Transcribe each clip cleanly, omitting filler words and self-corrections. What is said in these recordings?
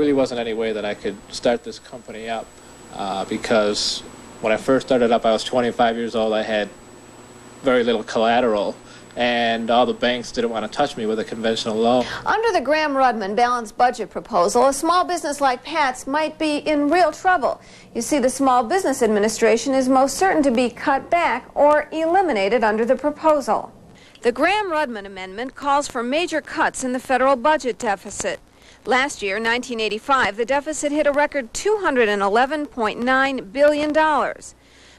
really wasn't any way that I could start this company up because when I first started up, I was 25 years old. I had very little collateral, and all the banks didn't want to touch me with a conventional loan. Under the Graham Rudman balanced budget proposal, a small business like Pat's might be in real trouble. You see, the Small Business Administration is most certain to be cut back or eliminated under the proposal. The Graham Rudman amendment calls for major cuts in the federal budget deficit. Last year, 1985, the deficit hit a record $211.9 billion.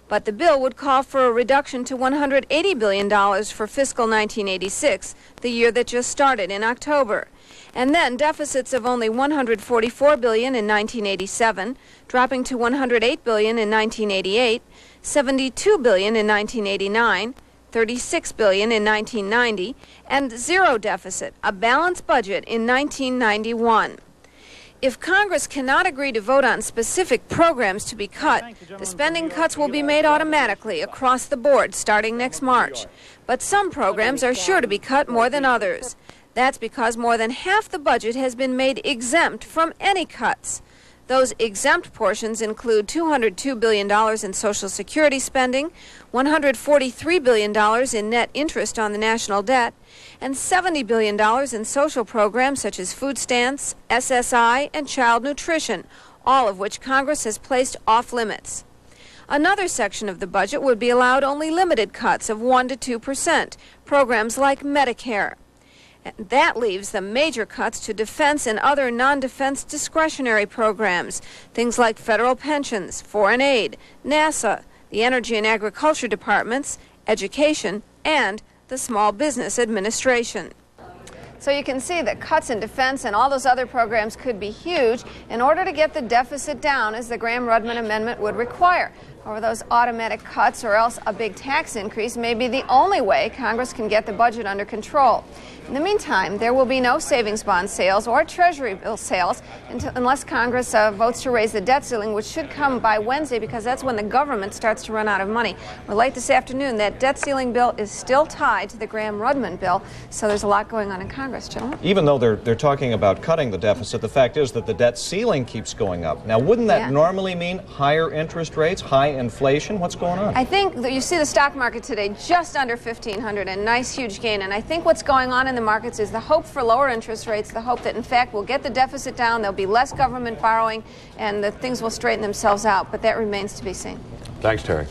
But the bill would call for a reduction to $180 billion for fiscal 1986, the year that just started in October. And then deficits of only $144 billion in 1987, dropping to $108 billion in 1988, $72 billion in 1989, $36 billion in 1990, and zero deficit, a balanced budget, in 1991. If Congress cannot agree to vote on specific programs to be cut, the spending cuts will be made automatically across the board starting next March. But some programs are sure to be cut more than others. That's because more than half the budget has been made exempt from any cuts. Those exempt portions include $202 billion in Social Security spending, $143 billion in net interest on the national debt, and $70 billion in social programs such as food stamps, SSI, and child nutrition, all of which Congress has placed off limits. Another section of the budget would be allowed only limited cuts of 1% to 2%, programs like Medicare. And that leaves the major cuts to defense and other non-defense discretionary programs, things like federal pensions, foreign aid, NASA, the Energy and Agriculture Departments, education, and the Small Business Administration. So you can see that cuts in defense and all those other programs could be huge in order to get the deficit down, as the Graham-Rudman amendment would require. Or those automatic cuts, or else a big tax increase, may be the only way Congress can get the budget under control. In the meantime, there will be no savings bond sales or Treasury bill sales unless Congress votes to raise the debt ceiling, which should come by Wednesday, because that's when the government starts to run out of money. We're late this afternoon. That debt ceiling bill is still tied to the Graham-Rudman bill, so there's a lot going on in Congress, gentlemen. Even though they're talking about cutting the deficit, the fact is that the debt ceiling keeps going up. Now, wouldn't that normally mean higher interest rates, high inflation? What's going on? I think that you see the stock market today just under 1,500, a nice huge gain. And I think what's going on in the markets is the hope for lower interest rates, the hope that in fact we'll get the deficit down, there'll be less government borrowing, and that things will straighten themselves out. But that remains to be seen. Thanks, Terry.